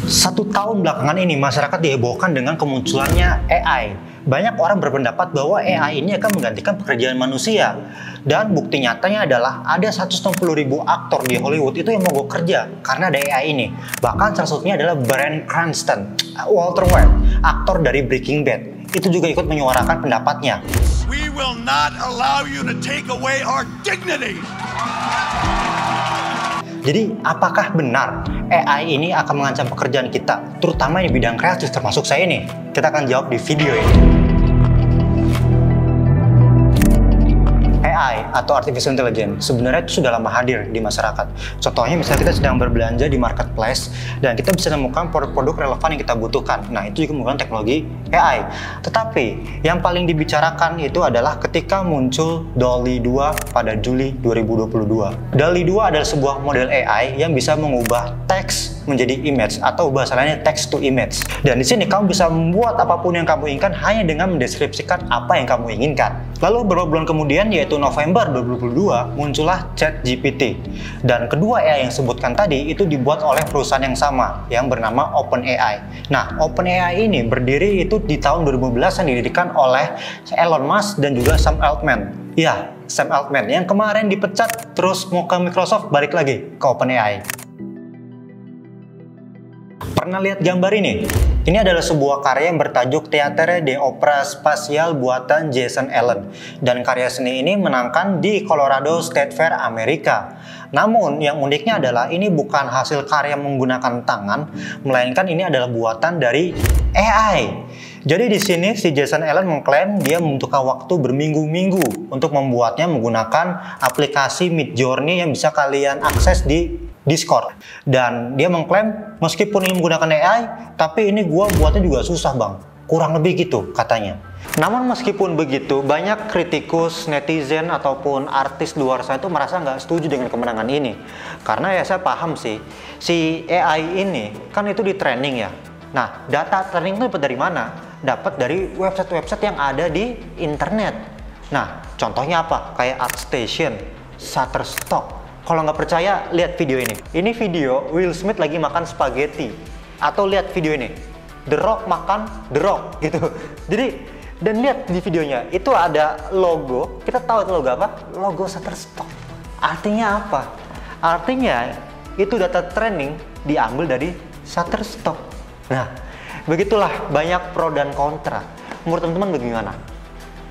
1 tahun belakangan ini masyarakat dihebohkan dengan kemunculannya AI. Banyak orang berpendapat bahwa AI ini akan menggantikan pekerjaan manusia. Dan bukti nyatanya adalah ada 160.000 aktor di Hollywood itu yang mau kerja karena ada AI ini. Bahkan salah satunya adalah Bryan Cranston, Walter White, aktor dari Breaking Bad. Itu juga ikut menyuarakan pendapatnya. We will not allow you to take away our dignity. Jadi, apakah benar AI ini akan mengancam pekerjaan kita, terutama di bidang kreatif termasuk saya nih? Kita akan jawab di video ini. AI atau Artificial Intelligence sebenarnya itu sudah lama hadir di masyarakat. Contohnya misalnya kita sedang berbelanja di marketplace dan kita bisa menemukan produk-produk relevan yang kita butuhkan. Nah, itu juga menggunakan teknologi AI. Tetapi yang paling dibicarakan itu adalah ketika muncul DALL-E 2 pada Juli 2022. DALL-E 2 adalah sebuah model AI yang bisa mengubah teks menjadi image atau bahasa lainnya text to image. Dan di sini kamu bisa membuat apapun yang kamu inginkan hanya dengan mendeskripsikan apa yang kamu inginkan. Lalu beberapa bulan kemudian, yaitu November 2022, muncullah ChatGPT. Dan kedua AI yang disebutkan tadi itu dibuat oleh perusahaan yang sama yang bernama OpenAI. Nah, OpenAI ini berdiri itu di tahun 2015 yang didirikan oleh Elon Musk dan juga Sam Altman. Ya, Sam Altman yang kemarin dipecat terus mau ke Microsoft balik lagi ke OpenAI. Pernah lihat gambar ini? Ini adalah sebuah karya yang bertajuk Theatre de Opera Spatial buatan Jason Allen. Dan karya seni ini menangkan di Colorado State Fair, Amerika. Namun, yang uniknya adalah ini bukan hasil karya menggunakan tangan, melainkan ini adalah buatan dari AI. Jadi di sini si Jason Allen mengklaim dia membutuhkan waktu berminggu-minggu untuk membuatnya menggunakan aplikasi Midjourney yang bisa kalian akses di Discord. Dan dia mengklaim meskipun ini menggunakan AI, tapi ini gua buatnya juga susah bang. Kurang lebih gitu katanya. Namun meskipun begitu, banyak kritikus, netizen, ataupun artis luar sana itu merasa nggak setuju dengan kemenangan ini. Karena ya saya paham sih, si AI ini kan itu di training ya. Nah, data training itu dapat dari mana? Dapat dari website-website yang ada di internet. Nah, contohnya apa? Kayak ArtStation, Shutterstock. Kalau nggak percaya, lihat video ini. Ini video Will Smith lagi makan spaghetti. Atau lihat video ini, The Rock makan The Rock gitu. Jadi, dan lihat di videonya, itu ada logo. Kita tahu itu logo apa? Logo Shutterstock. Artinya apa? Artinya, itu data training diambil dari Shutterstock. Nah, begitulah banyak pro dan kontra. Menurut teman-teman bagaimana?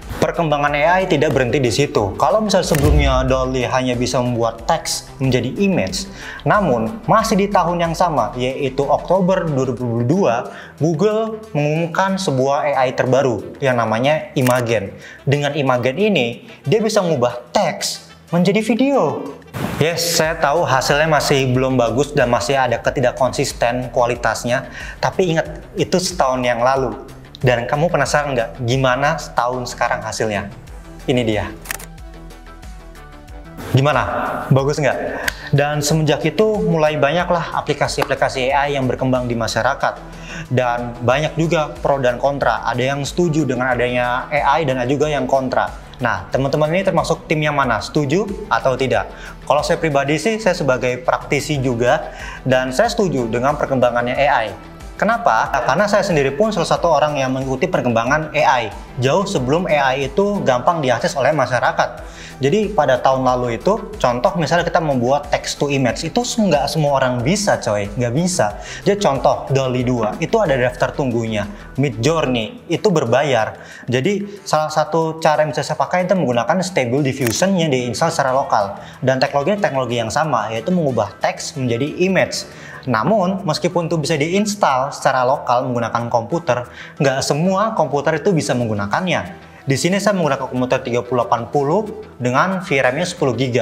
Perkembangan AI tidak berhenti di situ. Kalau misal sebelumnya DALL-E hanya bisa membuat teks menjadi image, namun masih di tahun yang sama, yaitu Oktober 2022, Google mengumumkan sebuah AI terbaru yang namanya Imagen. Dengan Imagen ini, dia bisa mengubah teks menjadi video. Yes, saya tahu hasilnya masih belum bagus dan masih ada ketidakkonsisten kualitasnya, tapi ingat, itu setahun yang lalu. Dan kamu penasaran nggak gimana setahun sekarang hasilnya? Ini dia. Gimana? Bagus nggak? Dan semenjak itu mulai banyaklah aplikasi-aplikasi AI yang berkembang di masyarakat. Dan banyak juga pro dan kontra. Ada yang setuju dengan adanya AI dan ada juga yang kontra. Nah, teman-teman ini termasuk tim yang mana? Setuju atau tidak? Kalau saya pribadi sih, saya sebagai praktisi juga. Dan saya setuju dengan perkembangannya AI. Kenapa? Karena saya sendiri pun salah satu orang yang mengikuti perkembangan AI. Jauh sebelum AI itu gampang diakses oleh masyarakat. Jadi pada tahun lalu itu, contoh misalnya kita membuat text to image, itu nggak semua orang bisa coy, nggak bisa. Jadi contoh DALL-E 2, itu ada daftar tunggunya. Midjourney, itu berbayar. Jadi salah satu cara yang bisa saya pakai itu menggunakan Stable Diffusion yang diinstal secara lokal. Dan teknologinya teknologi yang sama, yaitu mengubah teks menjadi image. Namun, meskipun itu bisa diinstal secara lokal menggunakan komputer, nggak semua komputer itu bisa menggunakannya. Di sini saya menggunakan komputer 3080 dengan VRAM-nya 10 GB.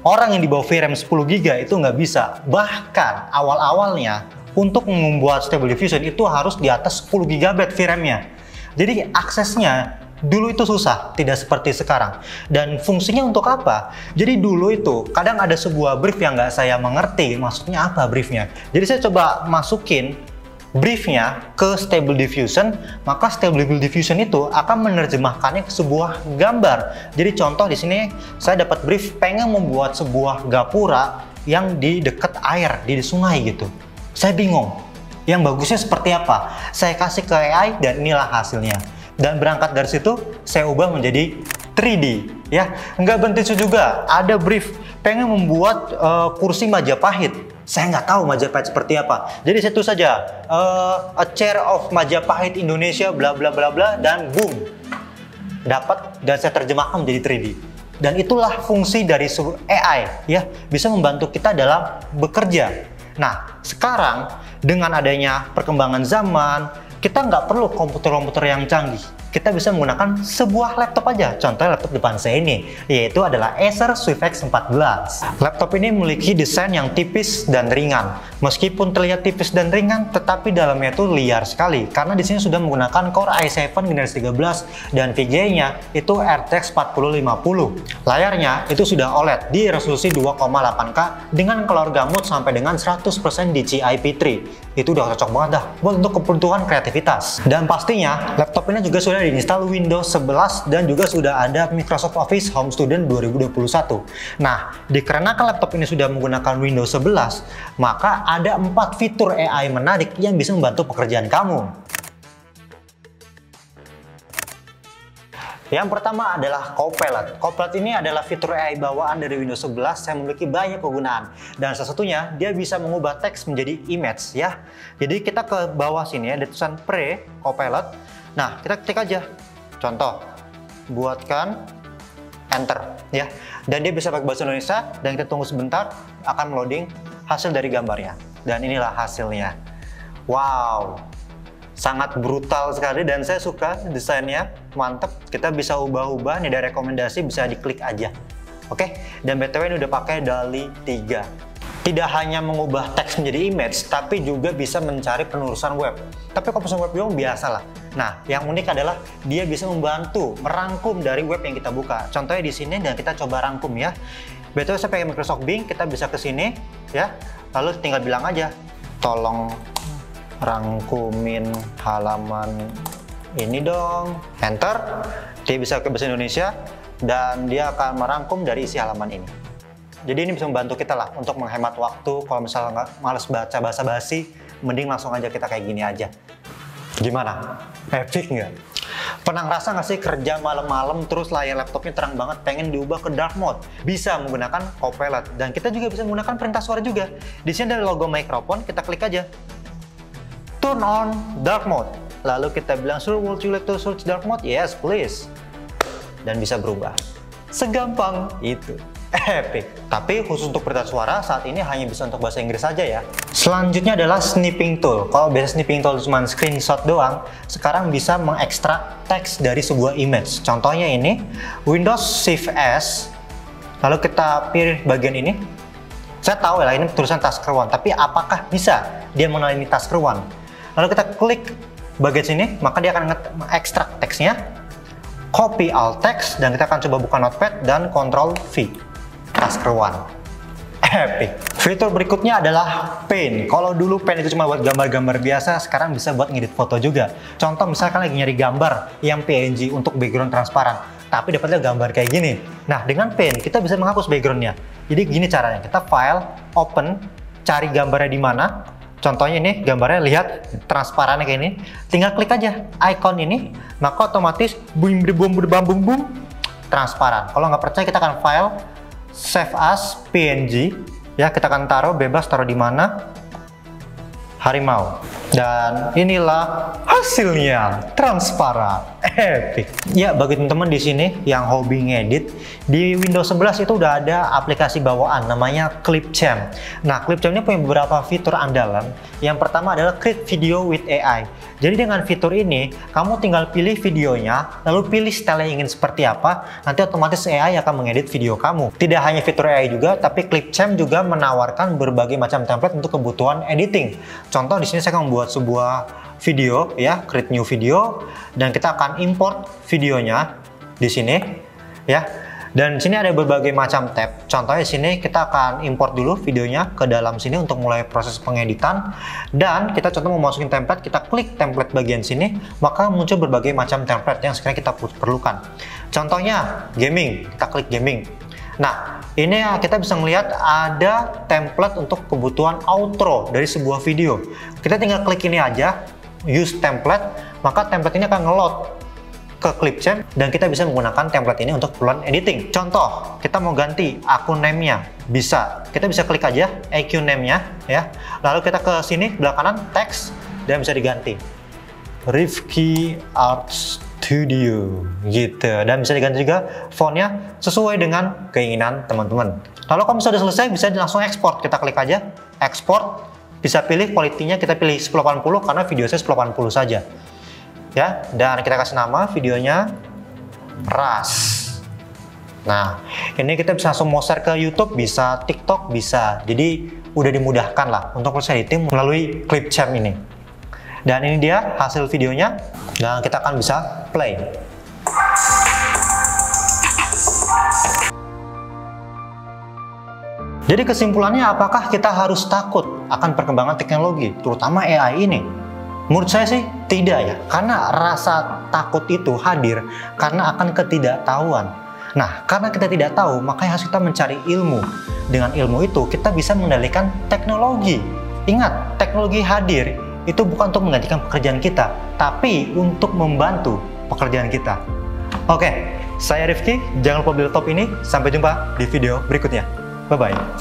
Orang yang di bawah VRAM 10 GB itu nggak bisa. Bahkan awal-awalnya untuk membuat Stable Diffusion itu harus di atas 10 GB VRAM-nya. Jadi aksesnya dulu itu susah, tidak seperti sekarang. Dan fungsinya untuk apa? Jadi dulu itu kadang ada sebuah brief yang nggak saya mengerti, maksudnya apa briefnya. Jadi saya coba masukin briefnya ke Stable Diffusion, maka Stable Diffusion itu akan menerjemahkannya ke sebuah gambar. Jadi contoh di sini saya dapat brief pengen membuat sebuah gapura yang di dekat air, di sungai gitu. Saya bingung. yang bagusnya seperti apa. Saya kasih ke AI dan inilah hasilnya. Dan berangkat dari situ, saya ubah menjadi 3D. Ya, nggak berhenti juga. Ada brief, pengen membuat kursi Majapahit. Saya nggak tahu Majapahit seperti apa. Jadi saya tulis saja a chair of Majapahit Indonesia bla bla bla bla dan boom. Dapat dan saya terjemahkan menjadi 3D. Dan itulah fungsi dari AI ya, bisa membantu kita dalam bekerja. Nah, sekarang dengan adanya perkembangan zaman, kita nggak perlu komputer-komputer yang canggih. Kita bisa menggunakan sebuah laptop aja. Contohnya laptop depan saya ini, yaitu adalah Acer SwiftX 14. Laptop ini memiliki desain yang tipis dan ringan. Meskipun terlihat tipis dan ringan, tetapi dalamnya itu liar sekali. Karena di sini sudah menggunakan Core i7 generasi 13 dan VGA-nya itu RTX 4050. Layarnya itu sudah OLED di resolusi 2,8K dengan color gamut sampai dengan 100% DCI-P3. Itu udah cocok banget dah buat untuk kebutuhan kreativitas. Dan pastinya laptop ini juga sudah diinstal Windows 11 dan juga sudah ada Microsoft Office Home Student 2021. Nah, dikarenakan laptop ini sudah menggunakan Windows 11, maka ada 4 fitur AI menarik yang bisa membantu pekerjaan kamu. Yang pertama adalah Copilot. Copilot ini adalah fitur AI bawaan dari Windows 11 yang memiliki banyak kegunaan. Dan salah satunya, dia bisa mengubah teks menjadi image ya. Jadi kita ke bawah sini ya, ada tulisan Pre Copilot. Nah, kita ketik aja. Contoh, buatkan enter ya. Dan dia bisa pakai bahasa Indonesia dan kita tunggu sebentar akan loading hasil dari gambarnya. Dan inilah hasilnya. Wow. Sangat brutal sekali dan saya suka desainnya, mantep. Kita bisa ubah-ubah, nih ada rekomendasi, bisa diklik aja. Oke, dan BTW ini udah pakai DALL-E 3. Tidak hanya mengubah teks menjadi image, tapi juga bisa mencari penelusuran web. Tapi kalau penelusuran web juga biasa lah. Nah, yang unik adalah dia bisa membantu merangkum dari web yang kita buka. Contohnya di sini dan kita coba rangkum ya. BTW saya pakai Microsoft Bing, kita bisa ke sini ya. Lalu tinggal bilang aja, tolong rangkumin halaman ini dong, enter. Dia bisa ke bahasa Indonesia dan dia akan merangkum dari isi halaman ini. Jadi ini bisa membantu kita lah untuk menghemat waktu. Kalau misalnya nggak males baca bahasa basi, mending langsung aja kita kayak gini aja. Gimana? Epic nggak? Pernah ngerasa nggak sih kerja malam-malam terus layar laptopnya terang banget, pengen diubah ke dark mode? Bisa menggunakan Copilot dan kita juga bisa menggunakan perintah suara juga. Di sini ada logo mikrofon, kita klik aja. Turn on dark mode. Lalu kita bilang, "Sir, would you like to search dark mode?" Yes, please. Dan bisa berubah. Segampang itu. Epic. Tapi khusus untuk perintah suara saat ini hanya bisa untuk bahasa Inggris saja ya. Selanjutnya adalah snipping tool. Kalau biasa snipping tool cuma screenshot doang, sekarang bisa mengekstrak teks dari sebuah image. Contohnya ini Windows Shift S. Lalu kita pilih bagian ini. Saya tahu ya ini tulisan Tasker One, tapi apakah bisa dia mengenal ini Tasker One? Lalu kita klik bagian sini, maka dia akan mengekstrak teksnya, copy alt text, dan kita akan coba buka notepad dan Ctrl V. Tasker One. Epic. Fitur berikutnya adalah Paint. Kalau dulu Paint itu cuma buat gambar-gambar biasa, sekarang bisa buat ngedit foto juga. Contoh misalkan lagi nyari gambar yang PNG untuk background transparan, tapi dapatnya gambar kayak gini. Nah, dengan Paint kita bisa menghapus backgroundnya. Jadi gini caranya, kita file, open, cari gambarnya di mana. Contohnya ini gambarnya, lihat transparannya kayak ini. Tinggal klik aja icon ini, maka otomatis boom transparan. Kalau nggak percaya kita akan file, save as PNG ya, kita akan taruh bebas, taruh di mana, harimau. Dan inilah hasilnya, transparan. Epic. Ya, bagi teman-teman di sini yang hobi ngedit, di Windows 11 itu udah ada aplikasi bawaan namanya Clipchamp. Nah, Clipchamp ini punya beberapa fitur andalan. Yang pertama adalah Create Video with AI. Jadi dengan fitur ini, kamu tinggal pilih videonya, lalu pilih style yang ingin seperti apa, nanti otomatis AI akan mengedit video kamu. Tidak hanya fitur AI juga, tapi Clipchamp juga menawarkan berbagai macam template untuk kebutuhan editing. Contoh di sini saya akan membuat sebuah video ya, create new video, dan kita akan import videonya di sini ya. Dan di sini ada berbagai macam tab. Contohnya di sini kita akan import dulu videonya ke dalam sini untuk mulai proses pengeditan. Dan kita contoh mau masukin template, kita klik template bagian sini, maka muncul berbagai macam template yang sekarang kita perlukan. Contohnya gaming, kita klik gaming. Nah, ini kita bisa melihat ada template untuk kebutuhan outro dari sebuah video. Kita tinggal klik ini aja, use template, maka template ini akan nge-load ke Clipchamp dan kita bisa menggunakan template ini untuk keperluan editing. Contoh, kita mau ganti akun name-nya, bisa. Kita bisa klik aja AQ name-nya ya. Lalu kita ke sini belah kanan text dan bisa diganti. Rifki Art Studio gitu, dan bisa diganti juga fontnya sesuai dengan keinginan teman-teman. Lalu kalau misalnya sudah selesai, bisa langsung ekspor. Kita klik aja ekspor, bisa pilih quality-nya, kita pilih 1080 karena video saya 1080 saja ya, dan kita kasih nama videonya RAS. Nah, ini kita bisa langsung mau share ke YouTube, bisa TikTok, bisa. Jadi udah dimudahkan lah untuk proses editing melalui Clipchamp ini. Dan ini dia hasil videonya, dan kita akan bisa play. Jadi kesimpulannya, apakah kita harus takut akan perkembangan teknologi, terutama AI ini? Menurut saya sih tidak ya, karena rasa takut itu hadir karena akan ketidaktahuan. Nah, karena kita tidak tahu, makanya harus kita mencari ilmu. Dengan ilmu itu, kita bisa mengendalikan teknologi. Ingat, teknologi hadir itu bukan untuk menggantikan pekerjaan kita, tapi untuk membantu pekerjaan kita. Oke, saya Rifki, jangan lupa beli laptop ini. Sampai jumpa di video berikutnya. Bye-bye.